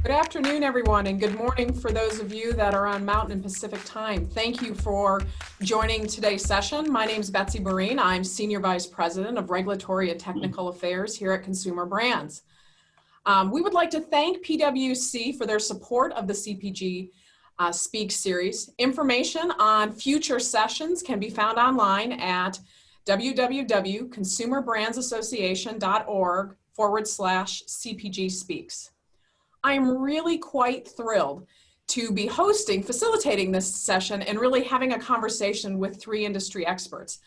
Good afternoon, everyone, and good morning for those of you that are on Mountain and Pacific time. Thank you for joining today's session. My name is Betsy Barine. I'm Senior Vice President of Regulatory and Technical Affairs here at Consumer Brands. We would like to thank PwC for their support of the CPG Speak series. Information on future sessions can be found online at www.consumerbrandsassociation.org/CPG Speaks. I'm really quite thrilled to be facilitating this session and really having a conversation with three industry experts.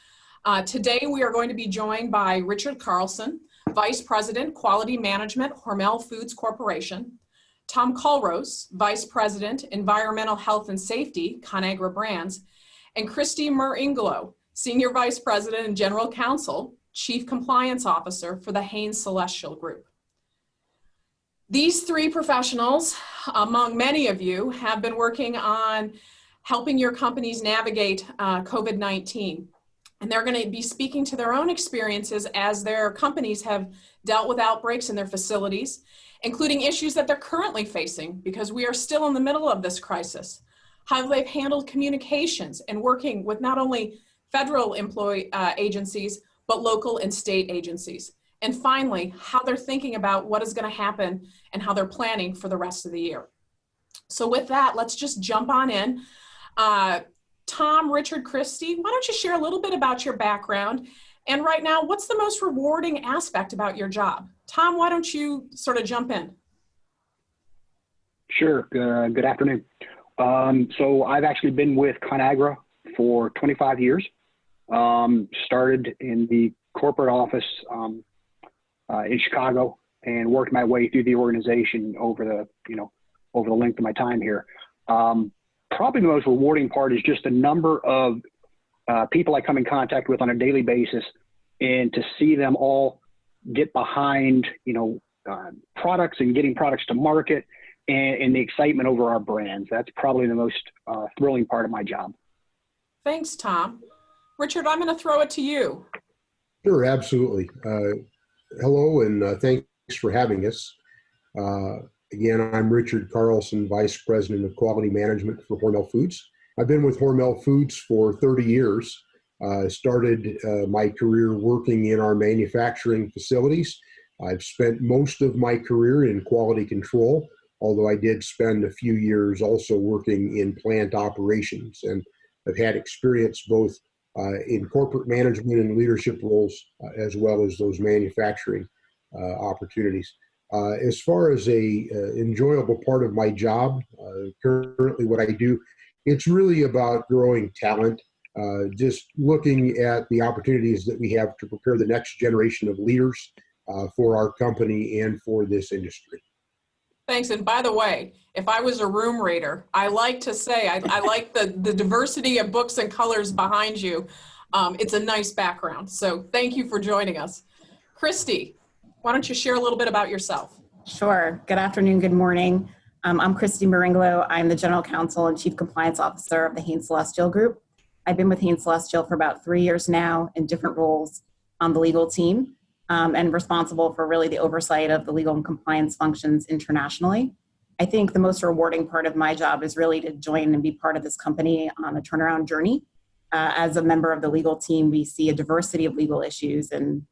Today, we are going to be joined by Richard Carlson, Vice President, Quality Management, Hormel Foods Corporation, Tom Culrose, Vice President, Environmental Health and Safety, Conagra Brands, and Christy Meringlo, Senior Vice President and General Counsel, Chief Compliance Officer for the Hain Celestial Group. These three professionals, among many of you, have been working on helping your companies navigate COVID-19. And they're going to be speaking to their own experiences as their companies have dealt with outbreaks in their facilities, including issues that they're currently facing because we are still in the middle of this crisis. How they've handled communications and working with not only federal agencies, but local and state agencies. And finally, how they're thinking about what is going to happen and how they're planning for the rest of the year. So with that, let's just jump on in. Tom, Richard, Christy, why don't you share a little bit about your background? And right now, what's the most rewarding aspect about your job? Tom, why don't you sort of jump in? Sure. Good afternoon. So I've actually been with Conagra for 25 years. Started in the corporate office in Chicago and worked my way through the organization over the length of my time here. Probably the most rewarding part is just the number of people I come in contact with on a daily basis, and to see them all get behind, products and getting products to market, and the excitement over our brands. That's probably the most thrilling part of my job. Thanks, Tom. Richard, I'm going to throw it to you. Sure, absolutely. Hello, and thanks for having us. Again, I'm Richard Carlson, Vice President of Quality Management for Hormel Foods. I've been with Hormel Foods for 30 years. Started my career working in our manufacturing facilities. I've spent most of my career in quality control, although I did spend a few years also working in plant operations. And I've had experience both in corporate management and leadership roles, as well as those manufacturing opportunities. As far as a enjoyable part of my job, currently what I do, it's really about growing talent, just looking at the opportunities that we have to prepare the next generation of leaders for our company and for this industry. Thanks. And by the way, if I was a room raider, I like to say, I like the diversity of books and colors behind you. It's a nice background. So thank you for joining us. Christy, why don't you share a little bit about yourself? Sure. Good afternoon. Good morning. I'm Christy Meringlo. I'm the General Counsel and Chief Compliance Officer of the Hain Celestial Group. I've been with Hain Celestial for about 3 years now in different roles on the legal team. And responsible for really the oversight of the legal and compliance functions internationally. I think the most rewarding part of my job is really to join and be part of this company on a turnaround journey. As a member of the legal team, we see a diversity of legal issues and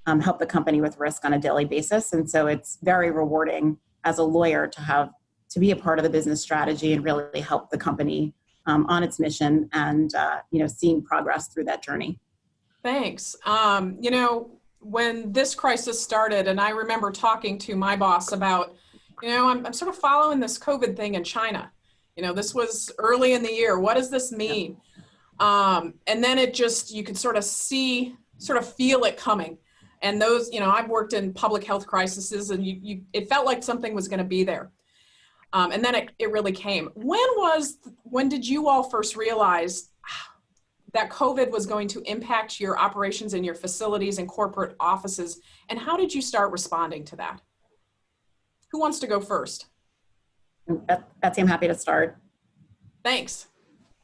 help the company with risk on a daily basis. And so it's very rewarding as a lawyer to be a part of the business strategy and really help the company on its mission and seeing progress through that journey. Thanks. When this crisis started, and I remember talking to my boss about, I'm sort of following this COVID thing in China. This was early in the year. What does this mean? And then you could sort of feel it coming. And those, I've worked in public health crises, and it felt like something was going to be there. And then it really came. When did you all first realize that COVID was going to impact your operations in your facilities and corporate offices? And how did you start responding to that? Who wants to go first? Betsy, I'm happy to start. Thanks.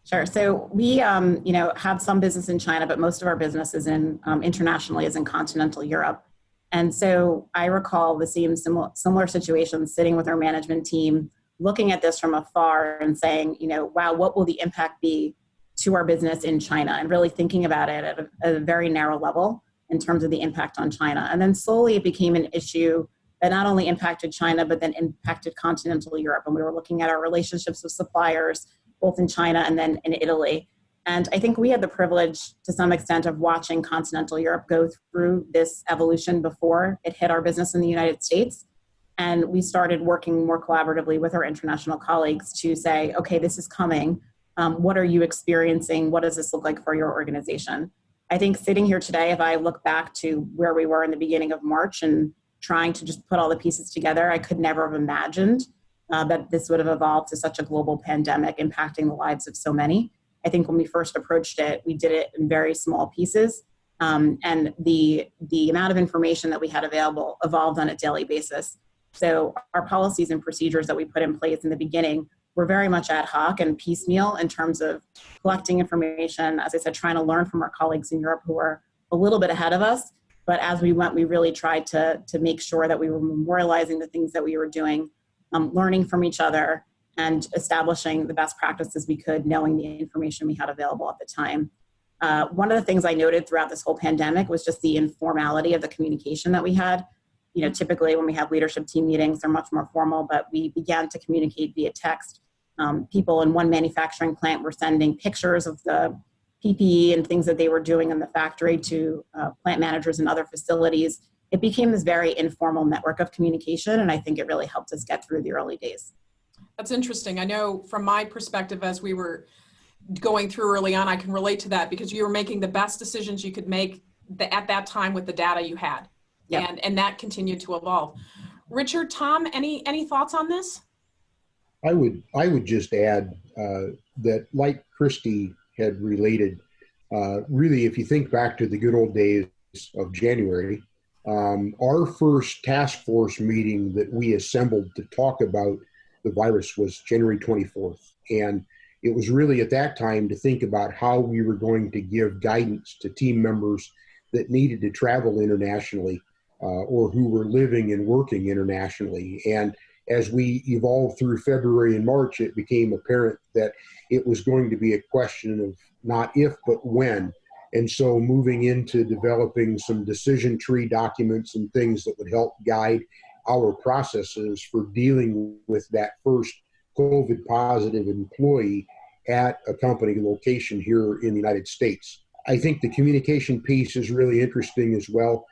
Sure. So we, have some business in China, but most of our business is internationally is in continental Europe. And so I recall the same similar situations, sitting with our management team, looking at this from afar and saying, wow, what will the impact be to our business in China? And really thinking about it at a very narrow level in terms of the impact on China. And then slowly it became an issue that not only impacted China, but then impacted continental Europe. And we were looking at our relationships with suppliers, both in China and then in Italy. And I think we had the privilege to some extent of watching continental Europe go through this evolution before it hit our business in the United States. And we started working more collaboratively with our international colleagues to say, okay, this is coming. What are you experiencing? What does this look like for your organization? I think sitting here today, if I look back to where we were in the beginning of March and trying to just put all the pieces together, I could never have imagined that this would have evolved to such a global pandemic impacting the lives of so many. I think when we first approached it, we did it in very small pieces. And the amount of information that we had available evolved on a daily basis. So our policies and procedures that we put in place in the beginning were very much ad hoc and piecemeal in terms of collecting information, as I said, trying to learn from our colleagues in Europe who were a little bit ahead of us. But as we went, we really tried to make sure that we were memorializing the things that we were doing, learning from each other, and establishing the best practices we could, knowing the information we had available at the time. One of the things I noted throughout this whole pandemic was just the informality of the communication that we had. Typically when we have leadership team meetings, they're much more formal, but we began to communicate via text. People in one manufacturing plant were sending pictures of the PPE and things that they were doing in the factory to plant managers in other facilities. It became this very informal network of communication, and I think it really helped us get through the early days. That's interesting. I know from my perspective, as we were going through early on, I can relate to that because you were making the best decisions you could make at that time with the data you had. Yep. And that continued to evolve. Richard, Tom, any thoughts on this? I would just add that, like Christy had related, really, if you think back to the good old days of January, our first task force meeting that we assembled to talk about the virus was January 24th. And it was really at that time to think about how we were going to give guidance to team members that needed to travel internationally or who were living and working internationally. And as we evolved through February and March, it became apparent that it was going to be a question of not if, but when. And so moving into developing some decision tree documents and things that would help guide our processes for dealing with that first COVID positive employee at a company location here in the United States. I think the communication piece is really interesting as well.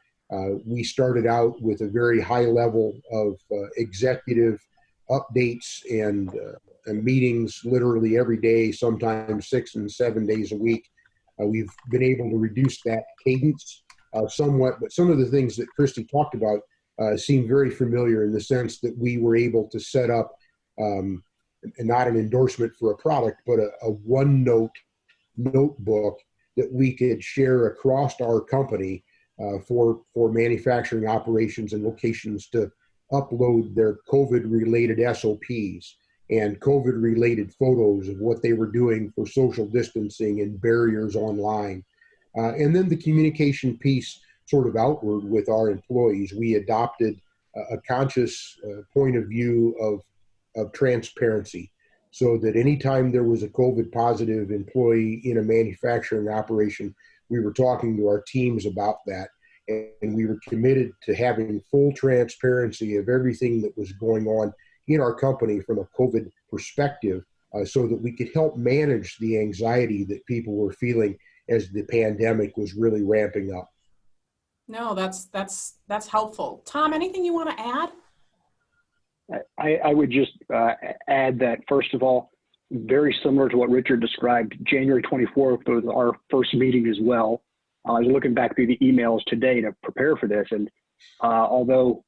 We started out with a very high level of executive updates and meetings literally every day, sometimes 6 and 7 days a week. We've been able to reduce that cadence somewhat, but some of the things that Christy talked about seem very familiar in the sense that we were able to set up, and not an endorsement for a product, but a OneNote notebook that we could share across our company for manufacturing operations and locations to upload their COVID-related SOPs and COVID-related photos of what they were doing for social distancing and barriers online. And then the communication piece sort of outward with our employees. We adopted a conscious point of view of transparency, so that anytime there was a COVID positive employee in a manufacturing operation, we were talking to our teams about that. And we were committed to having full transparency of everything that was going on in our company from a COVID perspective, so that we could help manage the anxiety that people were feeling as the pandemic was really ramping up. No, that's helpful. Tom, anything you want to add? I would just add that, first of all, very similar to what Richard described, January 24th was our first meeting as well. I was looking back through the emails today to prepare for this, and although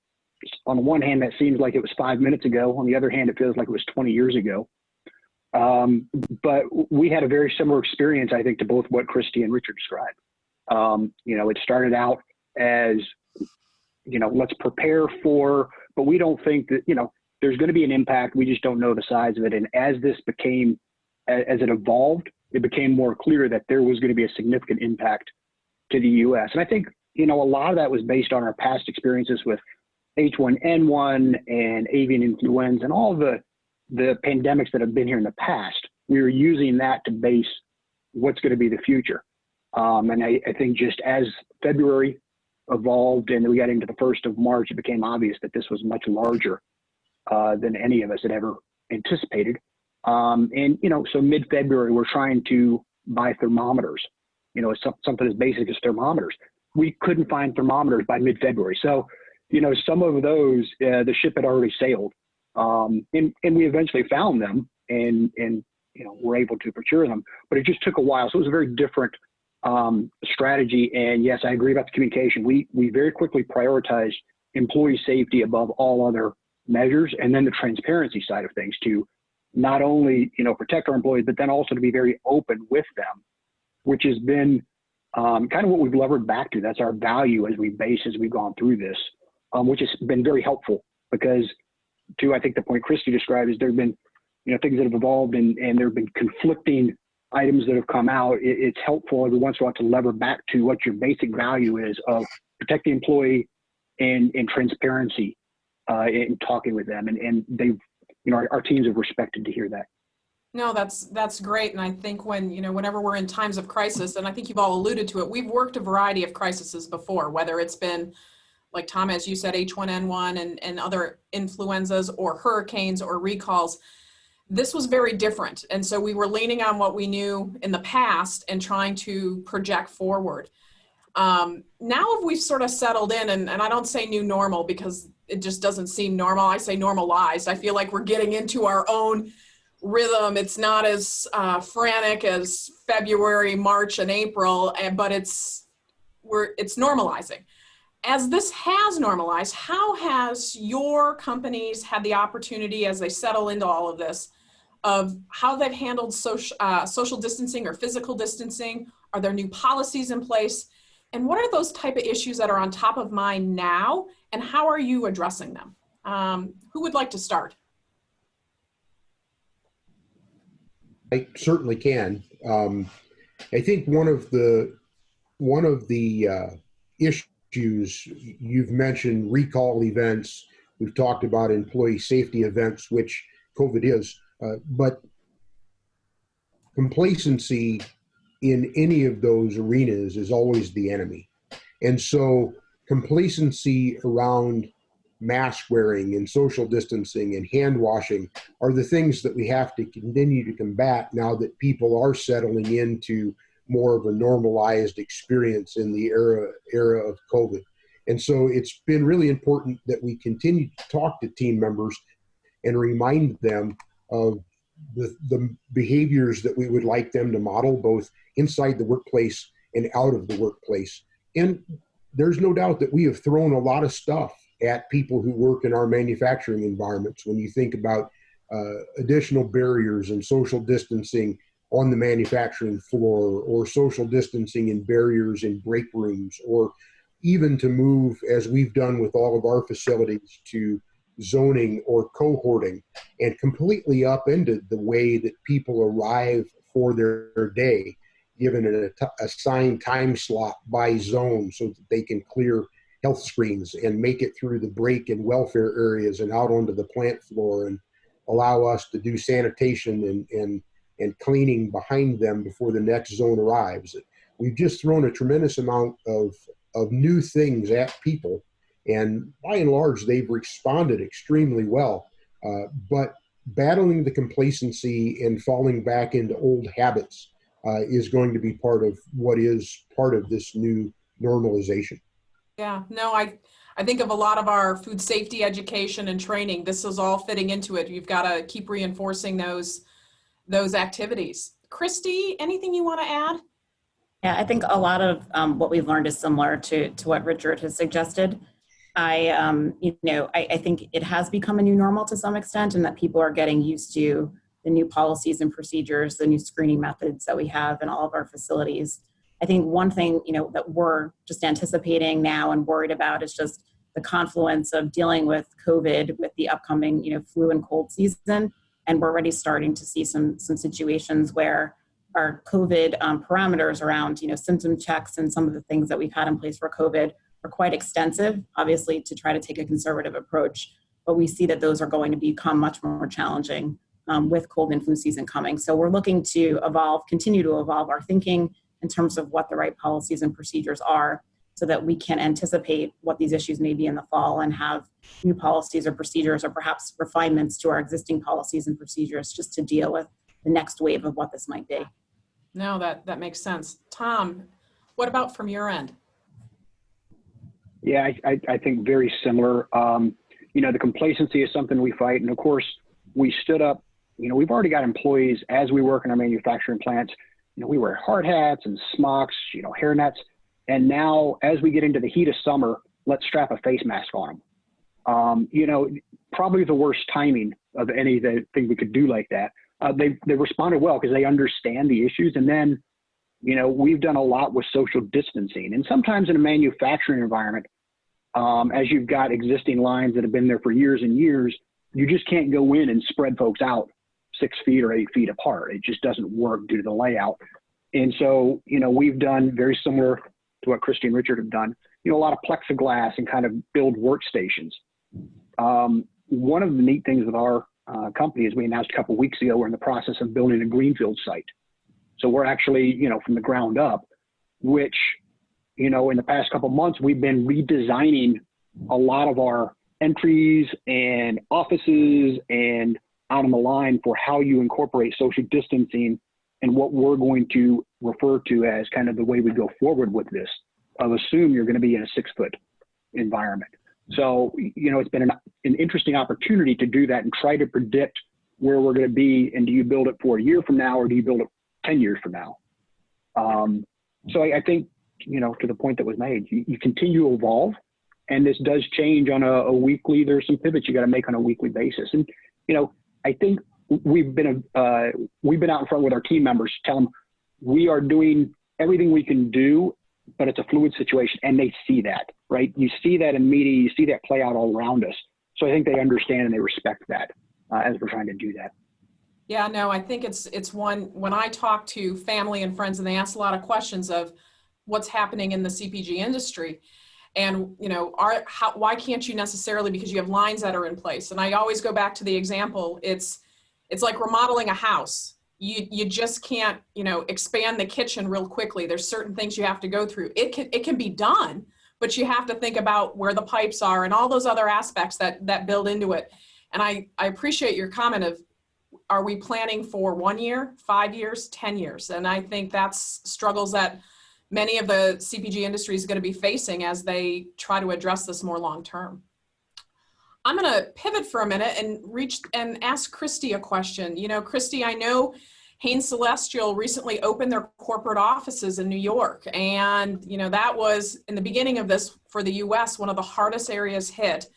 on the one hand that seems like it was 5 minutes ago, on the other hand it feels like it was 20 years ago. But we had a very similar experience, I think, to both what Christy and Richard described. It started out as, let's prepare for, but we don't think that, there's going to be an impact. We just don't know the size of it. And as it evolved, it became more clear that there was going to be a significant impact to the U.S. And I think a lot of that was based on our past experiences with H1N1 and avian influenza and all the pandemics that have been here in the past. We were using that to base what's going to be the future. And I think just as February evolved and we got into the 1st of March, it became obvious that this was much larger than any of us had ever anticipated. So mid-February, we're trying to buy thermometers, something as basic as thermometers. We couldn't find thermometers by mid-February. So, some of those, the ship had already sailed. And we eventually found them and were able to procure them, but it just took a while. So it was a very different strategy. And yes, I agree about the communication. We very quickly prioritized employee safety above all other measures, and then the transparency side of things to not only, protect our employees, but then also to be very open with them, which has been kind of what we've levered back to. That's our value as we've gone through this, which has been very helpful because, I think the point Christy described is there have been, things that have evolved and there have been conflicting items that have come out. It's helpful every once in a while to lever back to what your basic value is of protect the employee and transparency in talking with them. And they've, our teams have respected to hear that. No, that's great. And I think whenever we're in times of crisis, and I think you've all alluded to it, we've worked a variety of crises before, whether it's been, like Tom, as you said, H1N1 and other influenzas or hurricanes or recalls. This was very different. And so we were leaning on what we knew in the past and trying to project forward. Now we've sort of settled in, and I don't say new normal because it just doesn't seem normal. I say normalized. I feel like we're getting into our own rhythm. It's not as frantic as February, March, and April, but it's normalizing. As this has normalized, how has your companies had the opportunity as they settle into all of this of how they've handled social distancing or physical distancing? Are there new policies in place? And what are those type of issues that are on top of mind now? And how are you addressing them? Who would like to start? I certainly can. I think one of the issues you've mentioned, recall events. We've talked about employee safety events, which COVID is, but complacency in any of those arenas is always the enemy. And so complacency around mask wearing and social distancing and hand washing are the things that we have to continue to combat now that people are settling into more of a normalized experience in the era of COVID. And so it's been really important that we continue to talk to team members and remind them of the behaviors that we would like them to model both inside the workplace and out of the workplace. And there's no doubt that we have thrown a lot of stuff at people who work in our manufacturing environments. When you think about additional barriers and social distancing on the manufacturing floor, or social distancing and barriers in break rooms, or even to move, as we've done with all of our facilities, to zoning or cohorting, and completely upended the way that people arrive for their day, given an assigned time slot by zone so that they can clear health screens and make it through the break and welfare areas and out onto the plant floor, and allow us to do sanitation and cleaning behind them before the next zone arrives. We've just thrown a tremendous amount of new things at people, and by and large, they've responded extremely well. But battling the complacency and falling back into old habits is going to be part of what is part of this new normalization. Yeah, no, I think of a lot of our food safety education and training. This is all fitting into it. You've got to keep reinforcing those activities. Christy, anything you want to add? Yeah, I think a lot of what we've learned is similar to what Richard has suggested. I think it has become a new normal to some extent, and that people are getting used to the new policies and procedures, the new screening methods that we have in all of our facilities. I think one thing, that we're just anticipating now and worried about is just the confluence of dealing with COVID with the upcoming, flu and cold season. And we're already starting to see some situations where our COVID parameters around, symptom checks and some of the things that we've had in place for COVID are quite extensive, obviously, to try to take a conservative approach. But we see that those are going to become much more challenging with cold and flu season coming. So we're looking to continue to evolve our thinking in terms of what the right policies and procedures are so that we can anticipate what these issues may be in the fall and have new policies or procedures or perhaps refinements to our existing policies and procedures just to deal with the next wave of what this might be. No, that makes sense. Tom, what about from your end? Yeah, I think very similar. The complacency is something we fight. And of course, we stood up, we've already got employees as we work in our manufacturing plants. We wear hard hats and smocks, hair nets. And now as we get into the heat of summer, let's strap a face mask on them. Probably the worst timing of anything we could do like that. They responded well because they understand the issues. And then, we've done a lot with social distancing. And sometimes in a manufacturing environment, as you've got existing lines that have been there for years and years, you just can't go in and spread folks out 6 feet or 8 feet apart. It just doesn't work due to the layout. And so, we've done very similar to what Christy and Richard have done, a lot of plexiglass and kind of build workstations. One of the neat things with our company is we announced a couple of weeks ago, we're in the process of building a greenfield site. So we're actually, from the ground up, which, in the past couple of months, we've been redesigning a lot of our entries and offices and out on the line for how you incorporate social distancing and what we're going to refer to as kind of the way we go forward with this. I'll assume you're going to be in a 6-foot environment. So, it's been an interesting opportunity to do that and try to predict where we're going to be. And do you build it for a year from now, or do you build it 10 years from now? So I think, to the point that was made, you continue to evolve, and this does change on a weekly. There's some pivots you got to make on a weekly basis. And, I think we've been out in front with our team members, tell them we are doing everything we can do, but it's a fluid situation, and they see that, right? You see that in media, you see that play out all around us. So I think they understand and they respect that as we're trying to do that. Yeah, no, I think it's one, when I talk to family and friends and they ask a lot of questions of what's happening in the CPG industry, and why can't you necessarily, because you have lines that are in place. And I always go back to the example, it's like remodeling a house. You just can't, expand the kitchen real quickly. There's certain things you have to go through. It can be done, but you have to think about where the pipes are and all those other aspects that build into it. And I appreciate your comment of, are we planning for 1 year, 5 years, 10 years? And I think that's struggles that many of the CPG industry is going to be facing as they try to address this more long term. I'm going to pivot for a minute and ask Christy a question. Christy, I know Hain Celestial recently opened their corporate offices in New York. And, that was, in the beginning of this for the US, one of the hardest areas hit.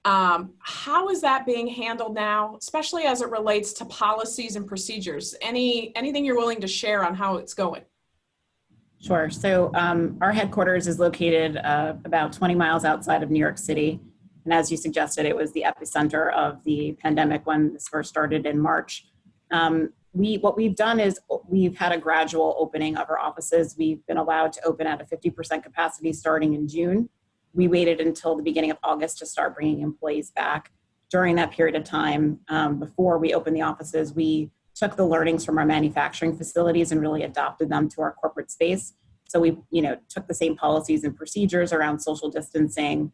How is that being handled now, especially as it relates to policies and procedures? Anything you're willing to share on how it's going? Sure. So our headquarters is located about 20 miles outside of New York City. And as you suggested, it was the epicenter of the pandemic when this first started in March. What we've done is we've had a gradual opening of our offices. We've been allowed to open at a 50% capacity starting in June. We waited until the beginning of August to start bringing employees back. During that period of time, before we opened the offices, we took the learnings from our manufacturing facilities and really adopted them to our corporate space. So we, took the same policies and procedures around social distancing,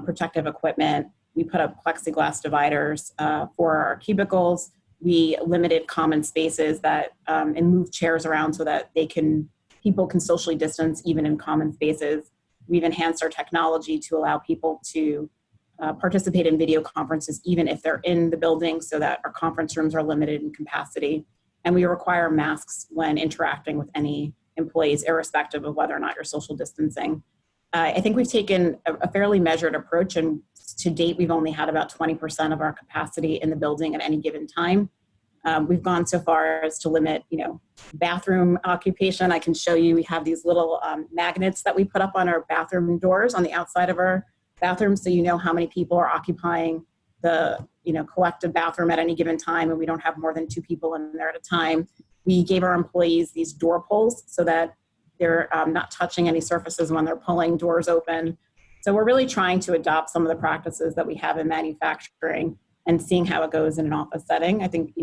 protective equipment. We put up plexiglass dividers for our cubicles. We limited common spaces and moved chairs around so that people can socially distance even in common spaces. We've enhanced our technology to allow people to participate in video conferences, even if they're in the building, so that our conference rooms are limited in capacity. And we require masks when interacting with any employees, irrespective of whether or not you're social distancing. I think we've taken a fairly measured approach, and to date, we've only had about 20% of our capacity in the building at any given time. We've gone so far as to limit, bathroom occupation. I can show you, we have these little magnets that we put up on our bathroom doors on the outside of our bathroom, so you know how many people are occupying the collective bathroom at any given time, and we don't have more than 2 people in there at a time. We gave our employees these door pulls so that they're not touching any surfaces when they're pulling doors open. So we're really trying to adopt some of the practices that we have in manufacturing and seeing how it goes in an office setting. I think,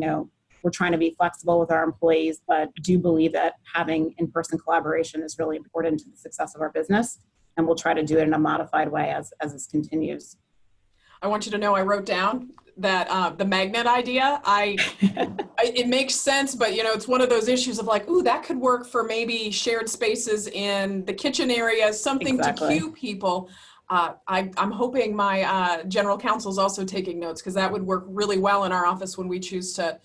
we're trying to be flexible with our employees, but do believe that having in-person collaboration is really important to the success of our business. And we'll try to do it in a modified way as this continues. I want you to know I wrote down that the magnet idea, it makes sense, but it's one of those issues of like, ooh, that could work for maybe shared spaces in the kitchen area, something Exactly. to cue people. I'm hoping my general counsel is also taking notes, because that would work really well in our office when we choose to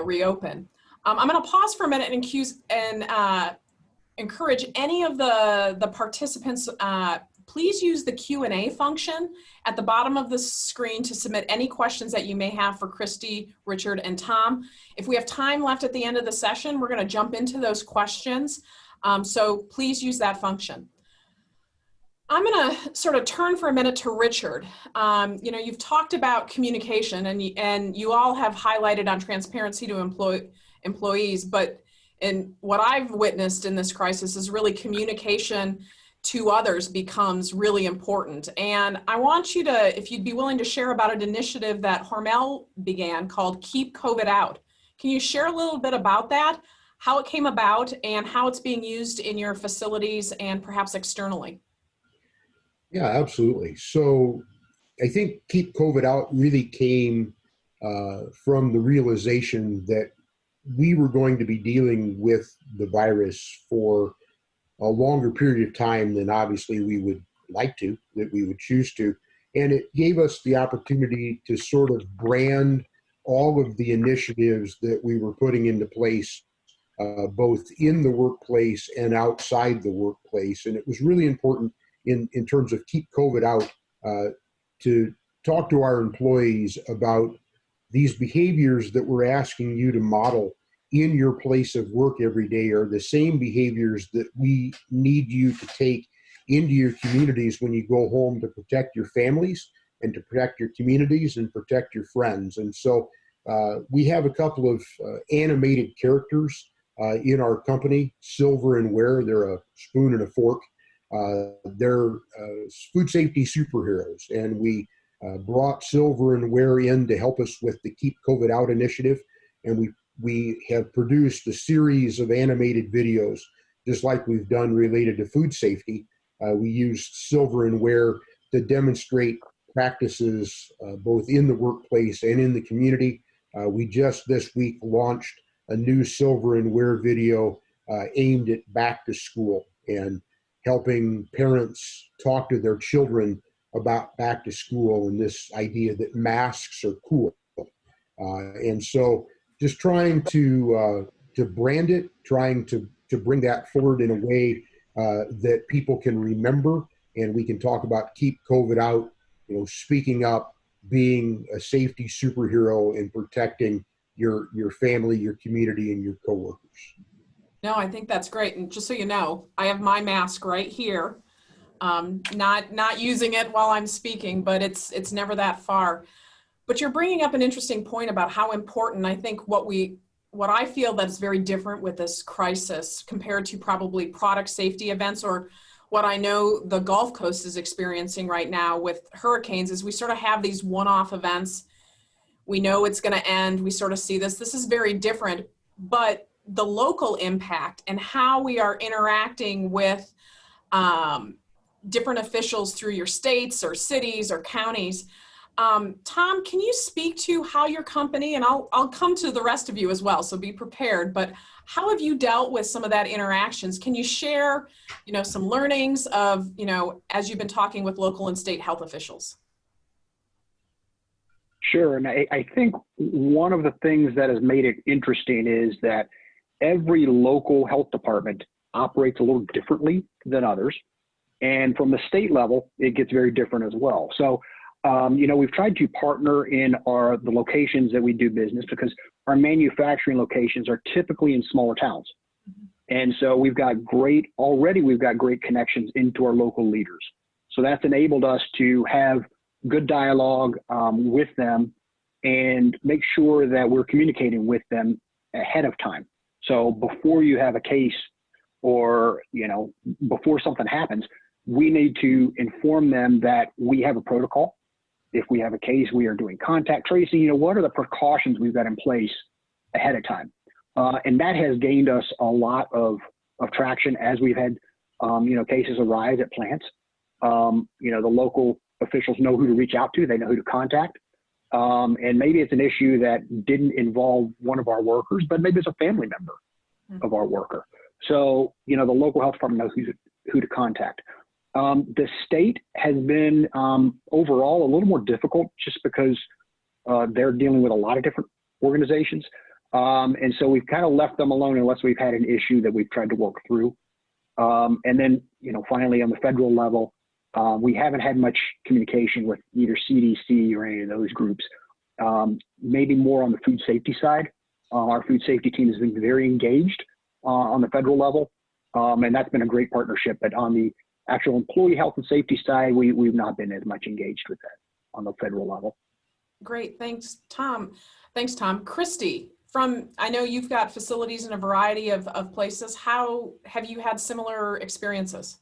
reopen. I'm going to pause for a minute and encourage any of the participants, please use the Q&A function at the bottom of the screen to submit any questions that you may have for Christy, Richard, and Tom. If we have time left at the end of the session, we're going to jump into those questions. So please use that function. I'm going to sort of turn for a minute to Richard. You've talked about communication, and you all have highlighted on transparency to employees, but what I've witnessed in this crisis is really communication to others becomes really important. And I want you to, if you'd be willing to share about an initiative that Hormel began called Keep COVID Out. Can you share a little bit about that, how it came about, and how it's being used in your facilities and perhaps externally? Yeah, absolutely. So I think Keep COVID Out really came from the realization that we were going to be dealing with the virus for a longer period of time than obviously we would like to, that we would choose to. And it gave us the opportunity to sort of brand all of the initiatives that we were putting into place, both in the workplace and outside the workplace. And it was really important in terms of Keep COVID Out to talk to our employees about these behaviors that we're asking you to model in your place of work every day are the same behaviors that we need you to take into your communities when you go home to protect your families and to protect your communities and protect your friends. And so we have a couple of animated characters in our company, Silver and Ware. They're a spoon and a fork. They're food safety superheroes, and we brought Silver and Ware in to help us with the Keep COVID Out initiative, and we have produced a series of animated videos, just like we've done related to food safety. We used Silver and Ware to demonstrate practices both in the workplace and in the community. We just this week launched a new Silver and Ware video aimed at back to school and helping parents talk to their children about back to school and this idea that masks are cool. And so just trying to brand it, trying to bring that forward in a way that people can remember, and we can talk about Keep COVID Out, speaking up, being a safety superhero and protecting your family, your community, and your coworkers. No, I think that's great. And just so you know, I have my mask right here. Not using it while I'm speaking, but it's never that far. But you're bringing up an interesting point about how important, I think, what I feel that's very different with this crisis compared to probably product safety events, or what I know the Gulf Coast is experiencing right now with hurricanes, is we sort of have these one-off events. We know it's going to end. We sort of see this. This is very different, but the local impact and how we are interacting with different officials through your states or cities or counties. Tom, can you speak to how your company, and I'll come to the rest of you as well, so be prepared, but how have you dealt with some of that interactions? Can you share, some learnings of, as you've been talking with local and state health officials? Sure. And I think one of the things that has made it interesting is that every local health department operates a little differently than others. And from the state level, it gets very different as well. So, we've tried to partner in the locations that we do business, because our manufacturing locations are typically in smaller towns. And so we've got great connections into our local leaders. So that's enabled us to have good dialogue with them and make sure that we're communicating with them ahead of time. So before you have a case or, before something happens, we need to inform them that we have a protocol. If we have a case, we are doing contact tracing. What are the precautions we've got in place ahead of time? And that has gained us a lot of traction as we've had, cases arise at plants. The local officials know who to reach out to. They know who to contact. And maybe it's an issue that didn't involve one of our workers, but maybe it's a family member of our worker. So, the local health department knows who to contact. The state has been overall a little more difficult just because they're dealing with a lot of different organizations. And so we've kind of left them alone unless we've had an issue that we've tried to work through. And then, finally on the federal level, we haven't had much communication with either CDC or any of those groups. Maybe more on the food safety side. Our food safety team has been very engaged on the federal level, and that's been a great partnership. But on the actual employee health and safety side, we've not been as much engaged with that on the federal level. Great, thanks, Tom. Christy, I know you've got facilities in a variety of places. How have you had similar experiences?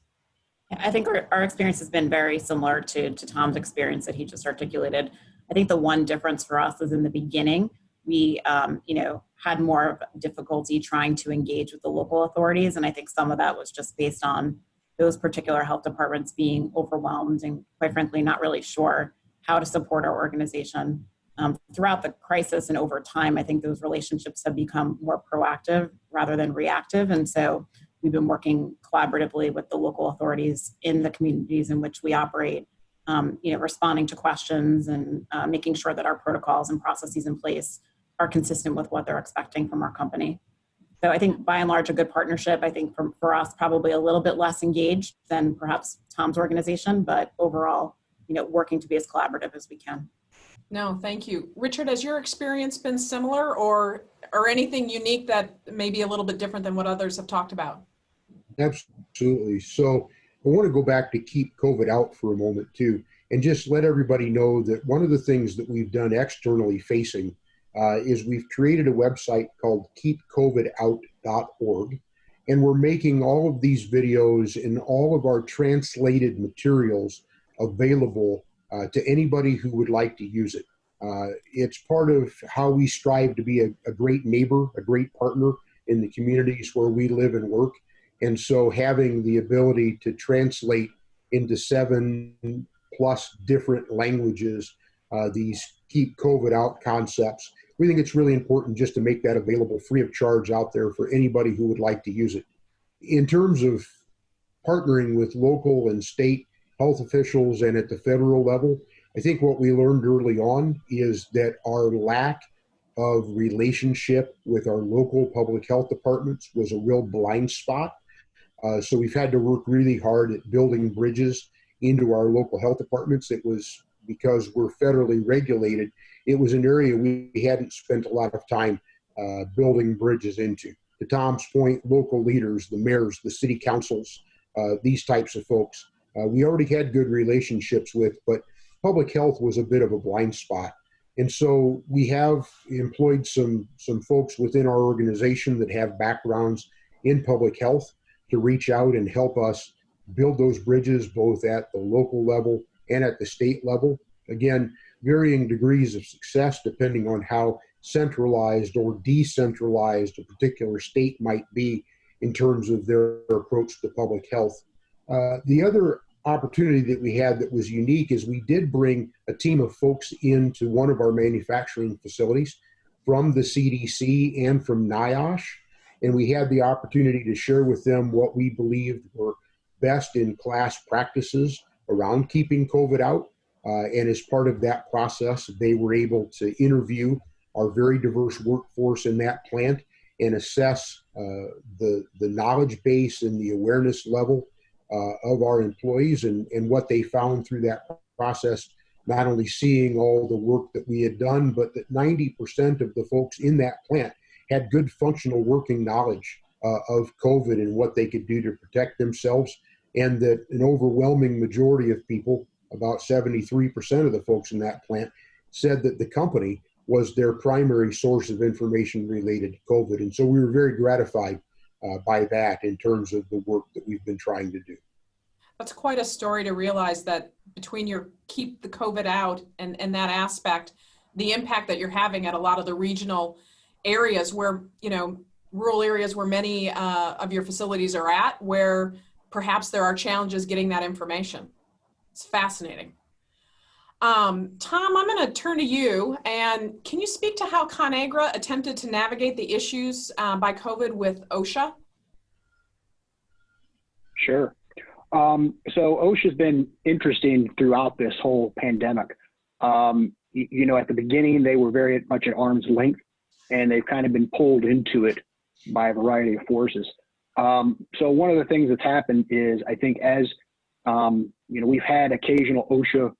I think our experience has been very similar to Tom's experience that he just articulated. I think the one difference for us is in the beginning, we, had more of difficulty trying to engage with the local authorities. And I think some of that was just based on those particular health departments being overwhelmed and quite frankly, not really sure how to support our organization. Throughout the crisis and over time, I think those relationships have become more proactive rather than reactive. And so we've been working collaboratively with the local authorities in the communities in which we operate, responding to questions and making sure that our protocols and processes in place are consistent with what they're expecting from our company. So I think by and large, a good partnership. I think for us, probably a little bit less engaged than perhaps Tom's organization, but overall, working to be as collaborative as we can. No, thank you. Richard, has your experience been similar or anything unique that may be a little bit different than what others have talked about? Absolutely. So I want to go back to keep COVID out for a moment too, and just let everybody know that one of the things that we've done externally facing is we've created a website called keepcovidout.org, and we're making all of these videos and all of our translated materials available to anybody who would like to use it. It's part of how we strive to be a great neighbor, a great partner in the communities where we live and work. And so having the ability to translate into 7+ different languages, these keep COVID out concepts, we think it's really important just to make that available free of charge out there for anybody who would like to use it. In terms of partnering with local and state health officials and at the federal level, I think what we learned early on is that our lack of relationship with our local public health departments was a real blind spot. So we've had to work really hard at building bridges into our local health departments. It was because we're federally regulated. It was an area we hadn't spent a lot of time building bridges into. To Tom's point, local leaders, the mayors, the city councils, these types of folks, we already had good relationships with, but public health was a bit of a blind spot. And so we have employed some folks within our organization that have backgrounds in public health to reach out and help us build those bridges both at the local level and at the state level. Again, varying degrees of success depending on how centralized or decentralized a particular state might be in terms of their approach to public health. The other opportunity that we had that was unique is we did bring a team of folks into one of our manufacturing facilities from the CDC and from NIOSH, and we had the opportunity to share with them what we believed were best in class practices around keeping COVID out. And as part of that process, they were able to interview our very diverse workforce in that plant and assess the knowledge base and the awareness level of our employees and what they found through that process, not only seeing all the work that we had done, but that 90% of the folks in that plant had good functional working knowledge of COVID and what they could do to protect themselves, and that an overwhelming majority of people, about 73% of the folks in that plant, said that the company was their primary source of information related to COVID. And so we were very gratified by that in terms of the work that we've been trying to do. That's quite a story to realize that between your keep the COVID out and that aspect, the impact that you're having at a lot of the regional areas where, rural areas where many of your facilities are at, where perhaps there are challenges getting that information. It's fascinating. Tom, I'm going to turn to you, and can you speak to how Conagra attempted to navigate the issues by COVID with OSHA? Sure. So OSHA's been interesting throughout this whole pandemic. At the beginning, they were very much at arm's length, and they've kind of been pulled into it by a variety of forces. So one of the things that's happened is, I think, as we've had occasional OSHA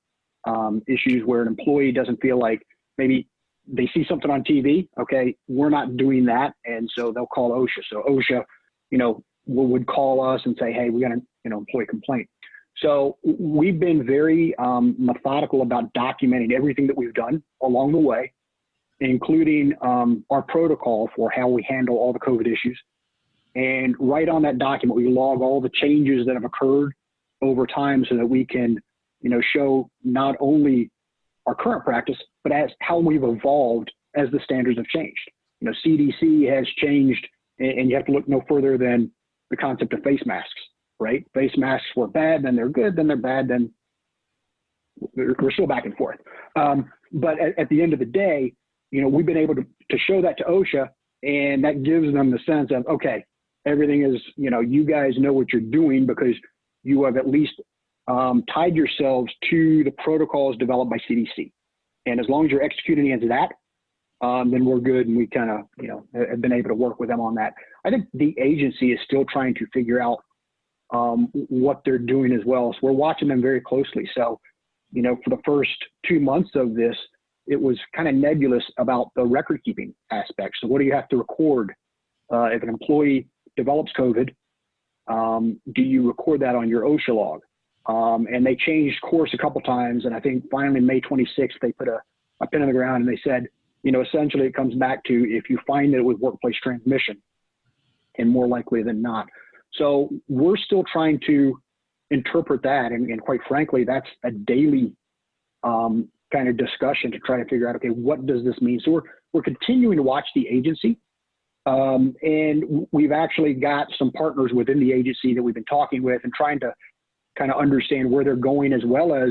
issues where an employee doesn't feel like maybe they see something on TV. Okay, we're not doing that, and so they'll call OSHA. So OSHA, would call us and say, hey, we got an employee complaint. So we've been very methodical about documenting everything that we've done along the way, including our protocol for how we handle all the COVID issues. And right on that document, we log all the changes that have occurred over time so that we can, show not only our current practice, but as how we've evolved as the standards have changed. CDC has changed, and you have to look no further than the concept of face masks, right? Face masks were bad, then they're good, then they're bad, then we're still back and forth. But at the end of the day, we've been able to show that to OSHA, and that gives them the sense of, okay, everything is, you guys know what you're doing because you have at least tied yourselves to the protocols developed by CDC. And as long as you're executing against that, then we're good, and we kind of, have been able to work with them on that. I think the agency is still trying to figure out what they're doing as well. So we're watching them very closely. So, for the first 2 months of this, it was kind of nebulous about the record keeping aspect. So what do you have to record if an employee develops COVID? Do you record that on your OSHA log? And they changed course a couple times. And I think finally May 26th, they put a pin in the ground and they said, essentially it comes back to if you find that it was workplace transmission, and more likely than not. So we're still trying to interpret that. And quite frankly, that's a daily kind of discussion to try to figure out, okay, what does this mean? So we're continuing to watch the agency. And we've actually got some partners within the agency that we've been talking with and trying to kind of understand where they're going, as well as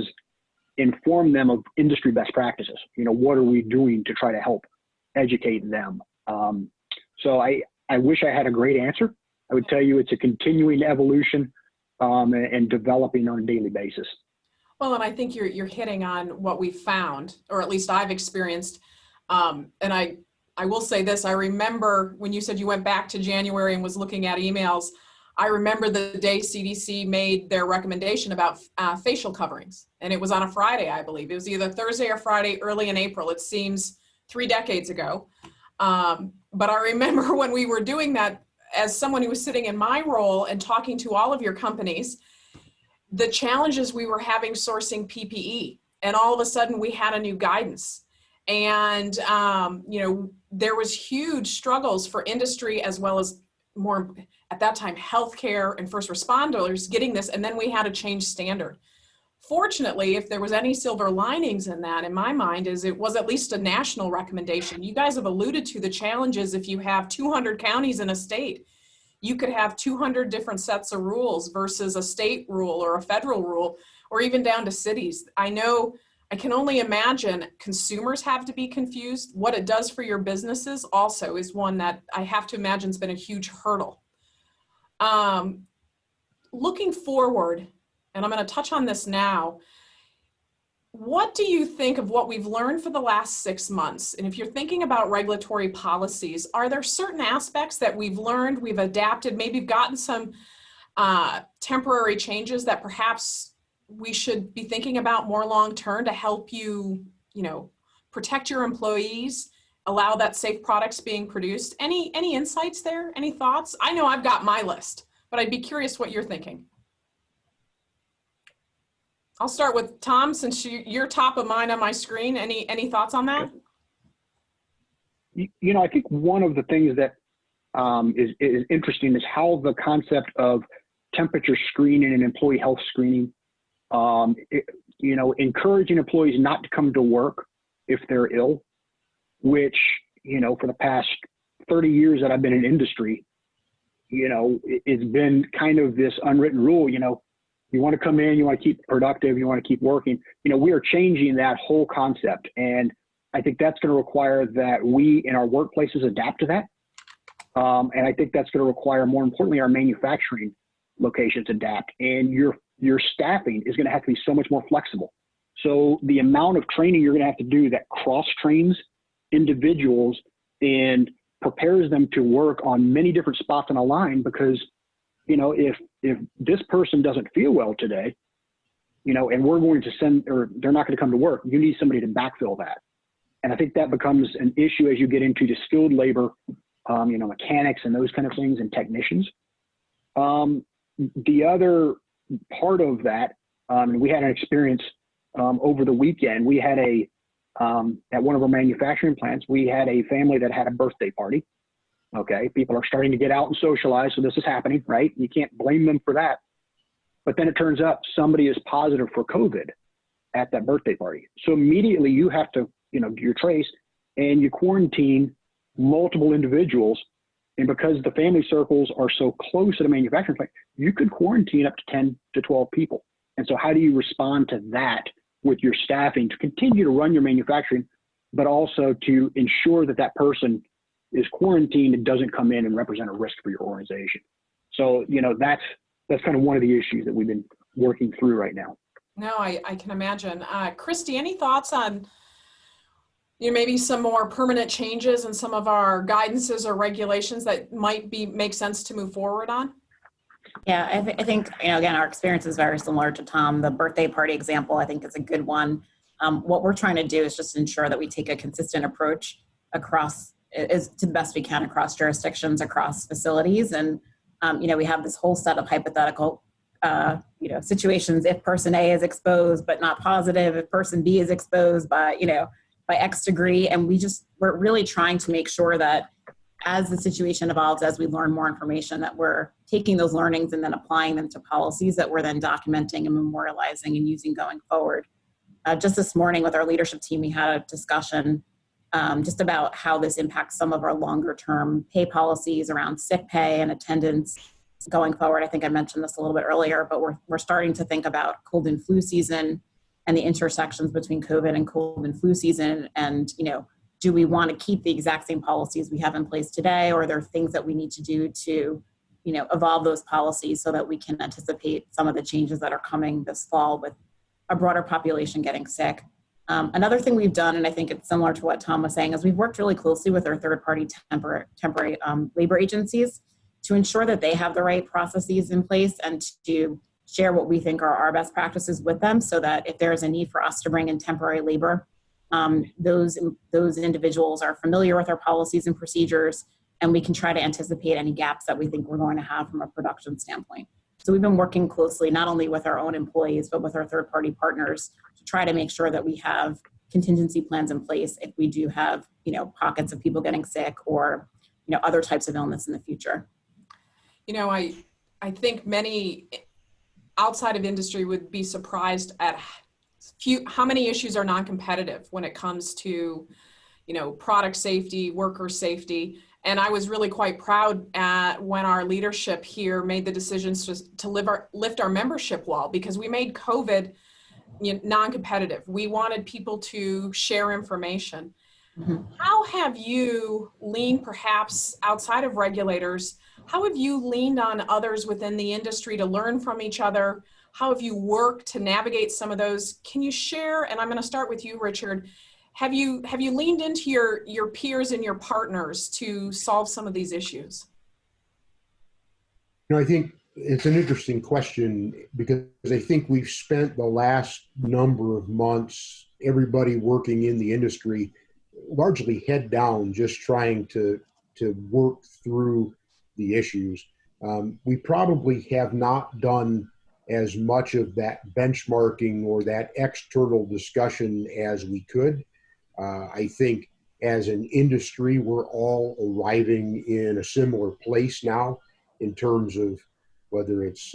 inform them of industry best practices. What are we doing to try to help educate them? So I wish I had a great answer. I would tell you it's a continuing evolution and developing on a daily basis. Well, and I think you're hitting on what we found, or at least I've experienced. And I will say this, I remember when you said you went back to January and was looking at emails, I remember the day CDC made their recommendation about facial coverings. And it was on a Friday, I believe. It was either Thursday or Friday, early in April. It seems 3 decades ago. But I remember when we were doing that, as someone who was sitting in my role and talking to all of your companies, the challenges we were having sourcing PPE. And all of a sudden we had a new guidance. And, there was huge struggles for industry, as well as more at that time, healthcare and first responders getting this. And then we had a change standard. Fortunately, if there was any silver linings in that, in my mind, is it was at least a national recommendation. You guys have alluded to the challenges. If you have 200 counties in a state, you could have 200 different sets of rules versus a state rule or a federal rule, or even down to cities. I can only imagine consumers have to be confused. What it does for your businesses also is one that I have to imagine has been a huge hurdle. Looking forward, and I'm going to touch on this now, what do you think of what we've learned for the last 6 months? And if you're thinking about regulatory policies, are there certain aspects that we've learned, we've adapted, maybe gotten some temporary changes that perhaps we should be thinking about more long-term to help you, protect your employees, allow that safe products being produced? Any insights there? Any thoughts? I know I've got my list, but I'd be curious what you're thinking. I'll start with Tom, since you're top of mind on my screen. Any thoughts on that? I think one of the things that is interesting is how the concept of temperature screening and employee health screening, encouraging employees not to come to work if they're ill, which, for the past 30 years that I've been in industry, it's been kind of this unwritten rule, you want to come in, you want to keep productive, you want to keep working. We are changing that whole concept. And I think that's going to require that we in our workplaces adapt to that. And I think that's going to require, more importantly, our manufacturing locations adapt. And your staffing is going to have to be so much more flexible. So the amount of training you're going to have to do that cross-trains individuals and prepares them to work on many different spots on a line, because if this person doesn't feel well today, and we're going to or they're not going to come to work, you need somebody to backfill that. And I think that becomes an issue as you get into the skilled labor, mechanics and those kind of things, and technicians. The other part of that, and we had an experience over the weekend. We had at one of our manufacturing plants, we had a family that had a birthday party. Okay, people are starting to get out and socialize, so this is happening, right? You can't blame them for that. But then it turns out somebody is positive for COVID at that birthday party. So immediately you have to, do your trace, and you quarantine multiple individuals. And because the family circles are so close at a manufacturing plant, you could quarantine up to 10 to 12 people. And so how do you respond to that with your staffing to continue to run your manufacturing, but also to ensure that that person is quarantined and doesn't come in and represent a risk for your organization? So, that's kind of one of the issues that we've been working through right now. No, I can imagine. Christy, any thoughts on maybe some more permanent changes in some of our guidances or regulations that might make sense to move forward on? Yeah, I think, again, our experience is very similar to Tom. The birthday party example, I think, is a good one. What we're trying to do is just ensure that we take a consistent approach across, to the best we can, across jurisdictions, across facilities. And, we have this whole set of hypothetical, situations. If person A is exposed but not positive, if person B is exposed by X degree. And we're really trying to make sure that as the situation evolves, as we learn more information, that we're taking those learnings and then applying them to policies that we're then documenting and memorializing and using going forward. Just this morning with our leadership team, we had a discussion just about how this impacts some of our longer term pay policies around sick pay and attendance going forward. I think I mentioned this a little bit earlier, but we're starting to think about cold and flu season and the intersections between COVID and cold and flu season. And, do we want to keep the exact same policies we have in place today, or are there things that we need to do to, evolve those policies so that we can anticipate some of the changes that are coming this fall with a broader population getting sick? Another thing we've done, and I think it's similar to what Tom was saying, is we've worked really closely with our third-party temporary labor agencies to ensure that they have the right processes in place and to share what we think are our best practices with them, so that if there is a need for us to bring in temporary labor, those individuals are familiar with our policies and procedures, and we can try to anticipate any gaps that we think we're going to have from a production standpoint. So we've been working closely not only with our own employees, but with our third-party partners to try to make sure that we have contingency plans in place if we do have, pockets of people getting sick or, other types of illness in the future. I think many outside of industry would be surprised at how many issues are non-competitive when it comes to, product safety, worker safety. And I was really quite proud when our leadership here made the decisions to lift our membership wall, because we made COVID non-competitive. We wanted people to share information. Mm-hmm. How have you leaned, perhaps outside of regulators, how have you leaned on others within the industry to learn from each other? How have you worked to navigate some of those? Can you share? And I'm going to start with you, Richard. Have you leaned into your peers and your partners to solve some of these issues? I think it's an interesting question, because I think we've spent the last number of months, everybody working in the industry, largely head down, just trying to work through the issues. We probably have not done as much of that benchmarking or that external discussion as we could. I think as an industry, we're all arriving in a similar place now in terms of whether it's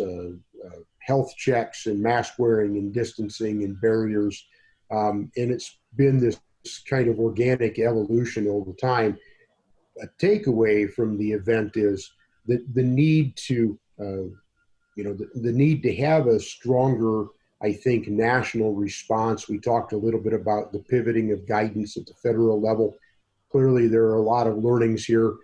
health checks and mask wearing and distancing and barriers. And it's been this kind of organic evolution over time. A takeaway from the event is that the need to, the need to have a stronger, I think, national response. We talked a little bit about the pivoting of guidance at the federal level. Clearly, there are a lot of learnings here.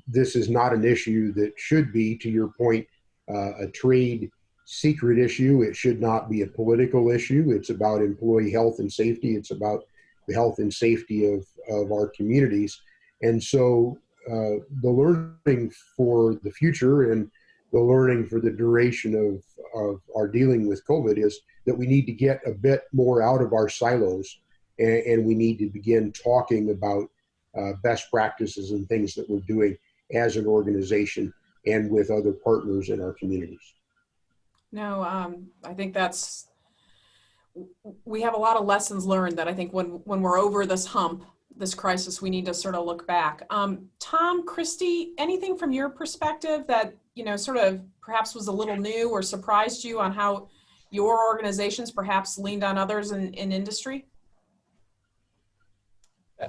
This is not an issue that should be, to your point, a trade secret issue. It should not be a political issue. It's about employee health and safety. It's about the health and safety of our communities. And so the learning for the future and the learning for the duration of our dealing with COVID is that we need to get a bit more out of our silos, and we need to begin talking about best practices and things that we're doing as an organization and with other partners in our communities. No, I think we have a lot of lessons learned that I think when we're over this hump, this crisis, we need to sort of look back. Tom, Christy, anything from your perspective that, sort of perhaps was a little new or surprised you on how your organizations perhaps leaned on others in industry?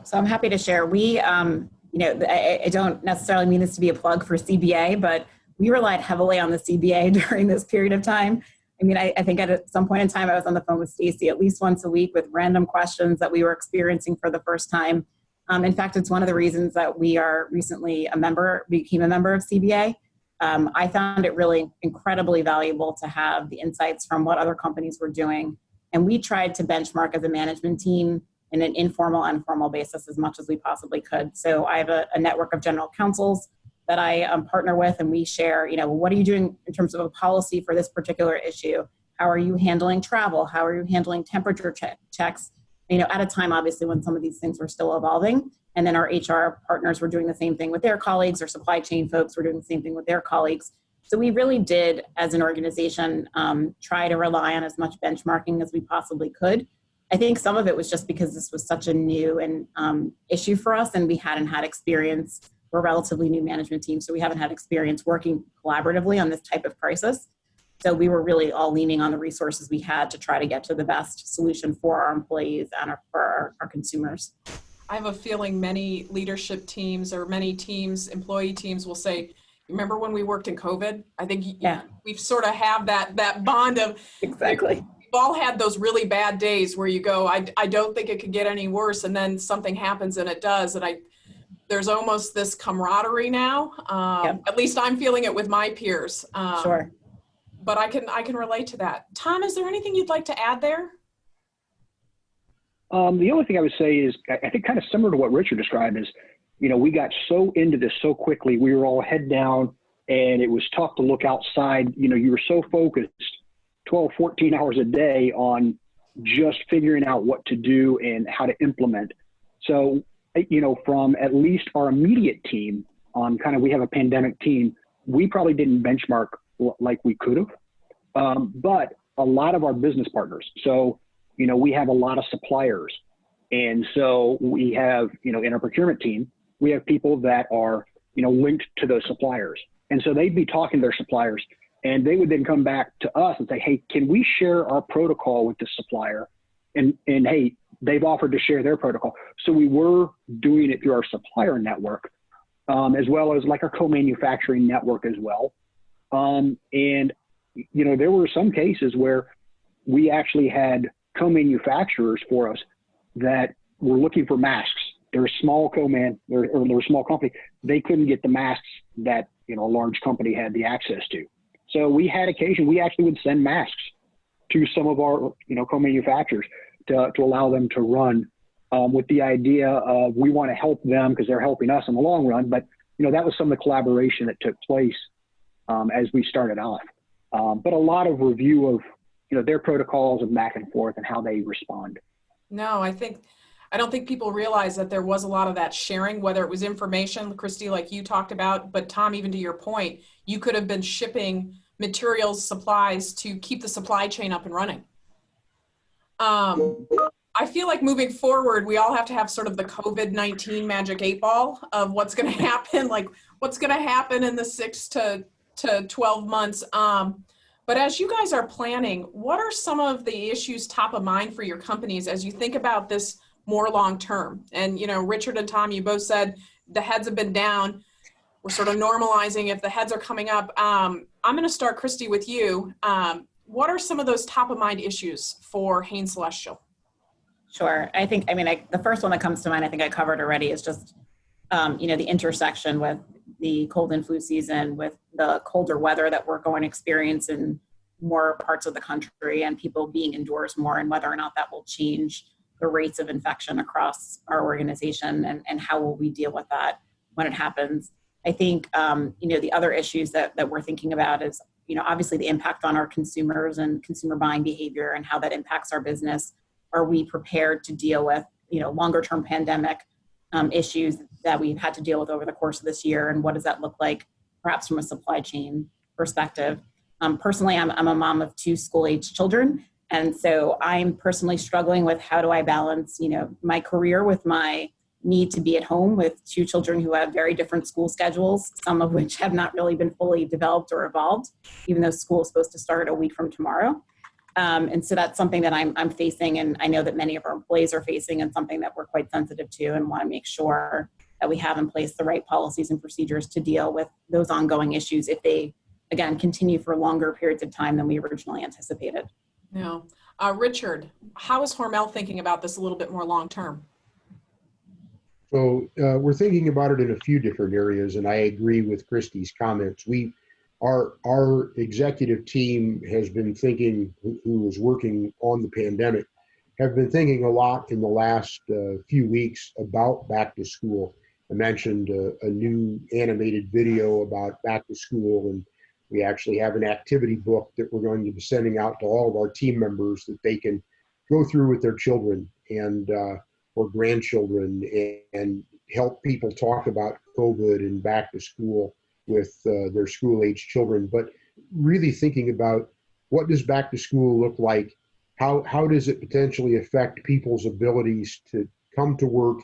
So I'm happy to share. We, I don't necessarily mean this to be a plug for CBA, but we relied heavily on the CBA during this period of time. I mean, I think at some point in time, I was on the phone with Stacy at least once a week with random questions that we were experiencing for the first time. In fact, it's one of the reasons that we are recently became a member of CBA. I found it really incredibly valuable to have the insights from what other companies were doing. And we tried to benchmark as a management team in an informal and formal basis as much as we possibly could. So I have a network of general counsels that I partner with, and we share, what are you doing in terms of a policy for this particular issue? How are you handling travel? How are you handling temperature checks? At a time, obviously, when some of these things were still evolving. And then our HR partners were doing the same thing with their colleagues. Our supply chain folks were doing the same thing with their colleagues. So we really did, as an organization, try to rely on as much benchmarking as we possibly could. I think some of it was just because this was such a new and issue for us, and we hadn't had experience. We're a relatively new management team, so we haven't had experience working collaboratively on this type of crisis. So we were really all leaning on the resources we had to try to get to the best solution for our employees and for our consumers. I have a feeling many leadership teams or many teams, employee teams will say, remember when we worked in COVID? I think we've sort of have that bond of exactly. We've all had those really bad days where you go, I don't think it could get any worse, and then something happens and it does, and there's almost this camaraderie now. At least I'm feeling it with my peers. Sure. But I can relate to that. Tom, is there anything you'd like to add there? The only thing I would say is, I think kind of similar to what Richard described is, we got so into this so quickly. We were all head down, and it was tough to look outside. You were so focused 12, 14 hours a day on just figuring out what to do and how to implement. So, from at least our immediate team on we have a pandemic team, we probably didn't benchmark like we could have. But a lot of our business partners, so, we have a lot of suppliers. And so we have, in our procurement team, we have people that are, linked to those suppliers. And so they'd be talking to their suppliers, and they would then come back to us and say, hey, can we share our protocol with the supplier? And hey, they've offered to share their protocol. So we were doing it through our supplier network, as well as like our co-manufacturing network as well. And, there were some cases where we actually had co-manufacturers for us that were looking for masks. They're a small they're a small company. They couldn't get the masks that, a large company had the access to. So we had occasion, we actually would send masks to some of our, co-manufacturers to allow them to run with the idea of we want to help them because they're helping us in the long run. But, that was some of the collaboration that took place as we started off. But a lot of review of, their protocols and back and forth and how they respond. No, I don't think people realize that there was a lot of that sharing, whether it was information, Christy, like you talked about, but Tom, even to your point, you could have been shipping materials, supplies to keep the supply chain up and running. I feel like moving forward, we all have to have sort of the COVID-19 magic 8 ball of what's going to happen, like what's going to happen in the 6 to 12 months. But as you guys are planning, what are some of the issues top of mind for your companies as you think about this more long term? And, you know, Richard and Tom, you both said the heads have been down. We're sort of normalizing if the heads are coming up. I'm going to start, Christy, with you. What are some of those top of mind issues for Hain Celestial? Sure. The first one that comes to mind, I think I covered already, is just, the intersection with the cold and flu season, with the colder weather that we're going to experience in more parts of the country, and people being indoors more, and whether or not that will change the rates of infection across our organization, and how will we deal with that when it happens. I think, the other issues that we're thinking about is, obviously the impact on our consumers and consumer buying behavior and how that impacts our business. Are we prepared to deal with, longer term pandemic issues that we've had to deal with over the course of this year? And what does that look like, perhaps from a supply chain perspective? Personally, I'm a mom of 2 school-age children. And so I'm personally struggling with how do I balance, my career with my need to be at home with 2 children who have very different school schedules, some of which have not really been fully developed or evolved, even though school is supposed to start a week from tomorrow. And so that's something that I'm facing, and I know that many of our employees are facing, and something that we're quite sensitive to and want to make sure that we have in place the right policies and procedures to deal with those ongoing issues if they, again, continue for longer periods of time than we originally anticipated. No. Richard, how is Hormel thinking about this a little bit more long term? So we're thinking about it in a few different areas, and I agree with Christy's comments. Our executive team has been thinking, who is working on the pandemic, have been thinking a lot in the last few weeks about back to school. I mentioned a new animated video about back to school, and we actually have an activity book that we're going to be sending out to all of our team members that they can go through with their children and or grandchildren, and help people talk about COVID and back to school with their school-age children. But really thinking about, what does back to school look like? How does it potentially affect people's abilities to come to work?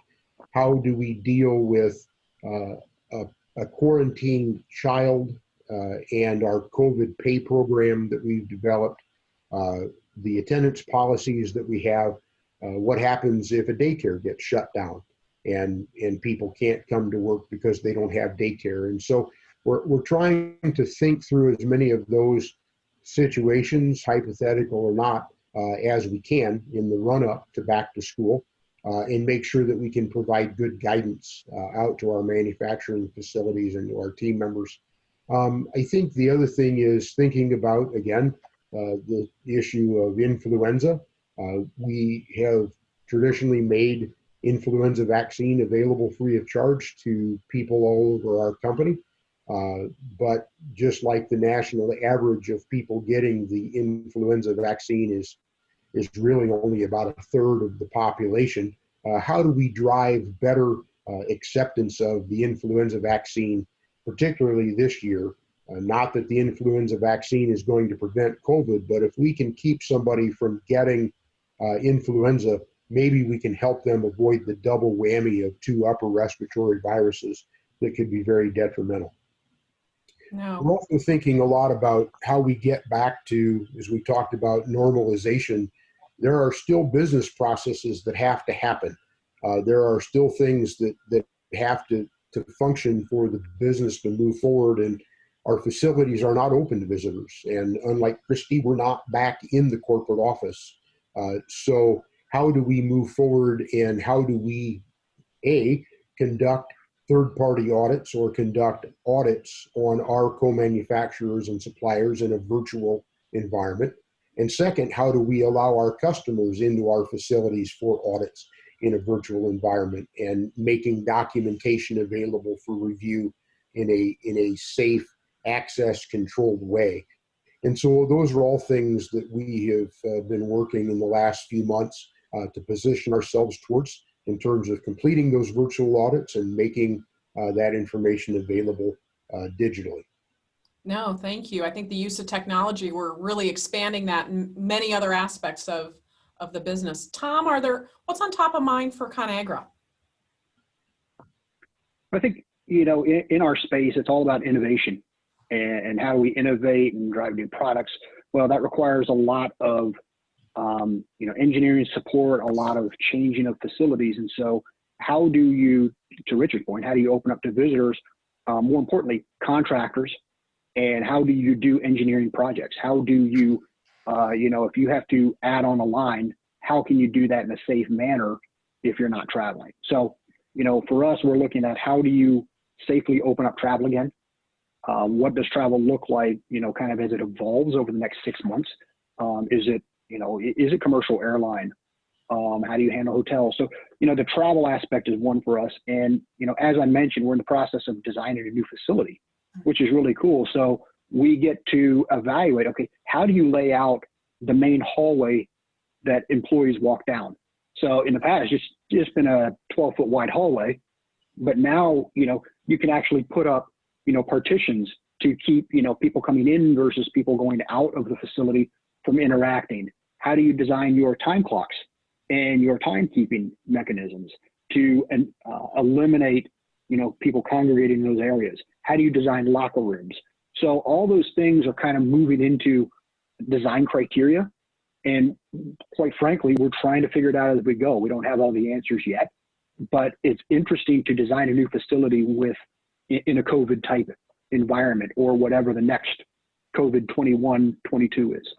How do we deal with a quarantined child and our COVID pay program that we've developed, the attendance policies that we have? What happens if a daycare gets shut down and people can't come to work because they don't have daycare? And so we're trying to think through as many of those situations, hypothetical or not, as we can in the run-up to back to school, and make sure that we can provide good guidance out to our manufacturing facilities and to our team members. I think the other thing is thinking about, again, the issue of influenza. We have traditionally made influenza vaccine available free of charge to people all over our company. But just like the national average of people getting the influenza vaccine is really only about a third of the population, how do we drive better acceptance of the influenza vaccine, particularly this year? Not that the influenza vaccine is going to prevent COVID, but if we can keep somebody from getting influenza, maybe we can help them avoid the double whammy of 2 upper respiratory viruses that could be very detrimental. No. We're also thinking a lot about how we get back to, as we talked about, normalization. There are still business processes that have to happen. There are still things that have to function for the business to move forward, and our facilities are not open to visitors. And unlike Christy, we're not back in the corporate office. So how do we move forward, and how do we, conduct third-party audits or conduct audits on our co-manufacturers and suppliers in a virtual environment? And second, how do we allow our customers into our facilities for audits in a virtual environment, and making documentation available for review in a safe, access controlled way? And so those are all things that we have been working in the last few months to position ourselves towards, in terms of completing those virtual audits and making that information available digitally. No, thank you. I think the use of technology, we're really expanding that in many other aspects of of the business. Tom, what's on top of mind for Conagra? I think, in our space, it's all about innovation and how do we innovate and drive new products. Well, that requires a lot of, engineering support, a lot of changing of facilities. And so how do you, to Richard's point, how do you open up to visitors, more importantly, contractors, and how do you do engineering projects? How do you, if you have to add on a line, how can you do that in a safe manner if you're not traveling? So, for us, we're looking at how do you safely open up travel again? What does travel look like, kind of as it evolves over the next 6 months? Is it commercial airline? How do you handle hotels? So, the travel aspect is one for us. And, as I mentioned, we're in the process of designing a new facility, which is really cool. So we get to evaluate, okay, how do you lay out the main hallway that employees walk down? So in the past, it's just been a 12-foot wide hallway, but now, you can actually put up, partitions to keep, people coming in versus people going out of the facility from interacting. How do you design your time clocks and your timekeeping mechanisms to eliminate, people congregating in those areas? How do you design locker rooms? So all those things are kind of moving into design criteria. And quite frankly, we're trying to figure it out as we go. We don't have all the answers yet, but it's interesting to design a new facility in a COVID type environment or whatever the next COVID 21, 22 is.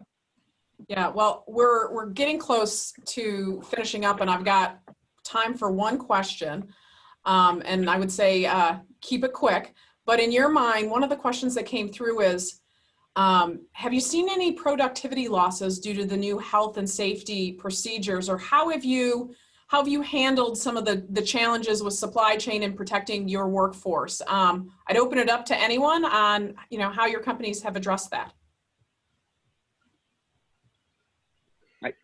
Yeah, well, we're getting close to finishing up, and I've got time for one question. And I would say keep it quick. But in your mind, one of the questions that came through is, have you seen any productivity losses due to the new health and safety procedures, or how have you handled some of the challenges with supply chain and protecting your workforce? I'd open it up to anyone on how your companies have addressed that.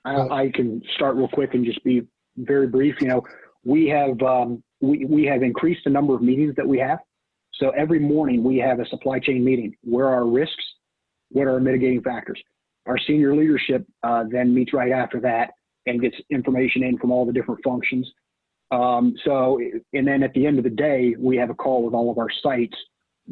I can start real quick and just be very brief. We have increased the number of meetings that we have. So every morning we have a supply chain meeting. Where are our risks? What are our mitigating factors? Our senior leadership then meets right after that and gets information in from all the different functions. And then at the end of the day, we have a call with all of our sites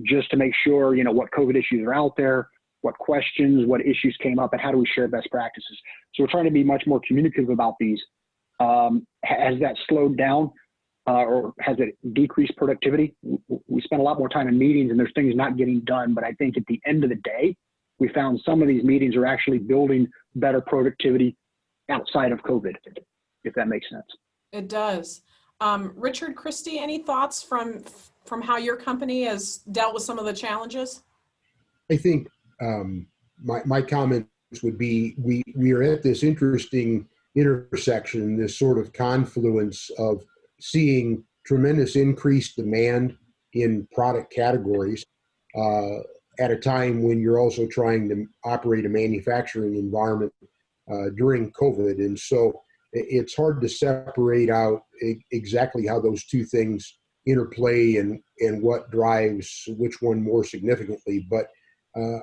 just to make sure, what COVID issues are out there, what questions, what issues came up, and how do we share best practices. So we're trying to be much more communicative about these. Has that slowed down or has it decreased productivity? We spend a lot more time in meetings and there's things not getting done, but I think at the end of the day, we found some of these meetings are actually building better productivity outside of COVID, if that makes sense. It does. Richard, Christy, any thoughts from how your company has dealt with some of the challenges? I think my comments would be we are at this interesting intersection, this sort of confluence of seeing tremendous increased demand in product categories at a time when you're also trying to operate a manufacturing environment during COVID. And so it's hard to separate out exactly how those two things interplay and what drives which one more significantly. But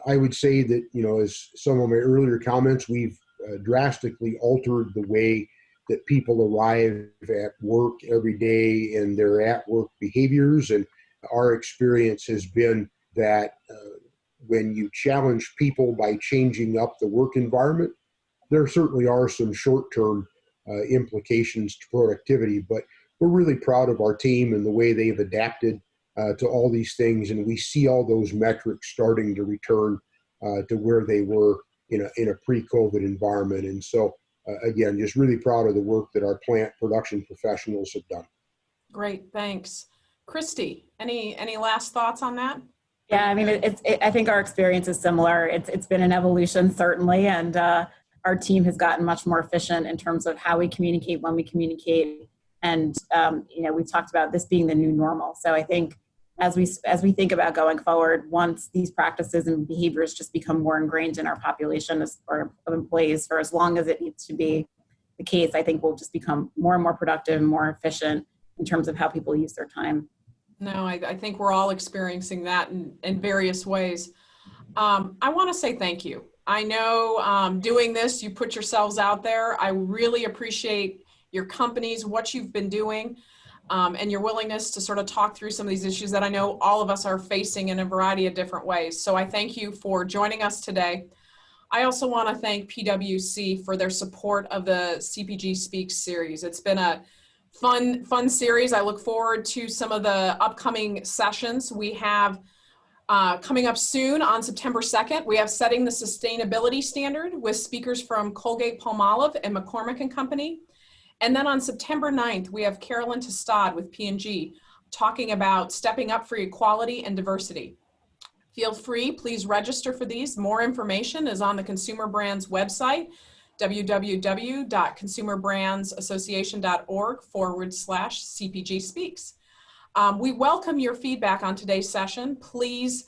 I would say that, as some of my earlier comments, we've drastically altered the way that people arrive at work every day and their at-work behaviors. And our experience has been that when you challenge people by changing up the work environment, there certainly are some short-term implications to productivity, but we're really proud of our team and the way they've adapted to all these things. And we see all those metrics starting to return to where they were in a pre-COVID environment. And so, again, just really proud of the work that our plant production professionals have done. Great, thanks. Christy, any last thoughts on that? Yeah, I mean, I think our experience is similar. It's been an evolution, certainly, and our team has gotten much more efficient in terms of how we communicate, when we communicate, and we've talked about this being the new normal. So I think as we think about going forward, once these practices and behaviors just become more ingrained in our population or of employees for as long as it needs to be the case, I think we'll just become more and more productive and more efficient in terms of how people use their time. No, I think we're all experiencing that in various ways. I want to say thank you. I know doing this, you put yourselves out there. I really appreciate your companies, what you've been doing, and your willingness to sort of talk through some of these issues that I know all of us are facing in a variety of different ways. So I thank you for joining us today. I also want to thank PwC for their support of the CPG Speaks series. It's been a fun series. I look forward to some of the upcoming sessions. We have coming up soon on September 2nd, we have Setting the Sustainability Standard with speakers from Colgate-Palmolive and McCormick & Company. And then on September 9th, we have Carolyn Tostad with P&G talking about stepping up for equality and diversity. Feel free, please register for these. More information is on the Consumer Brands website, www.consumerbrandsassociation.org/CPG Speaks. We welcome your feedback on today's session. Please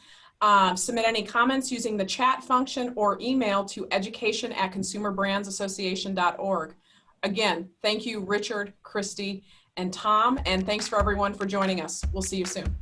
submit any comments using the chat function or email to education@consumerbrandsassociation.org. Again, thank you, Richard, Christy, and Tom, and thanks for everyone for joining us. We'll see you soon.